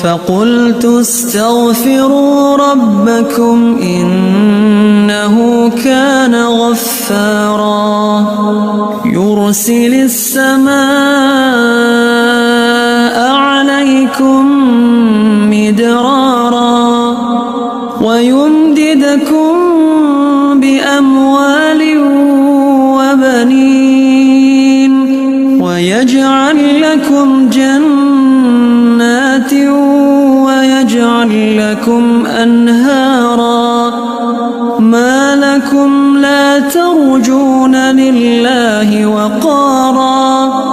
فقلت استغفروا ربكم إنه كان غفارا يرسل السماء عليكم مدرارا ويمددكم بأموال وبنين ويجعل لكم جنات ويجعل لكم أنهارا ما لكم لا ترجون لله وقارا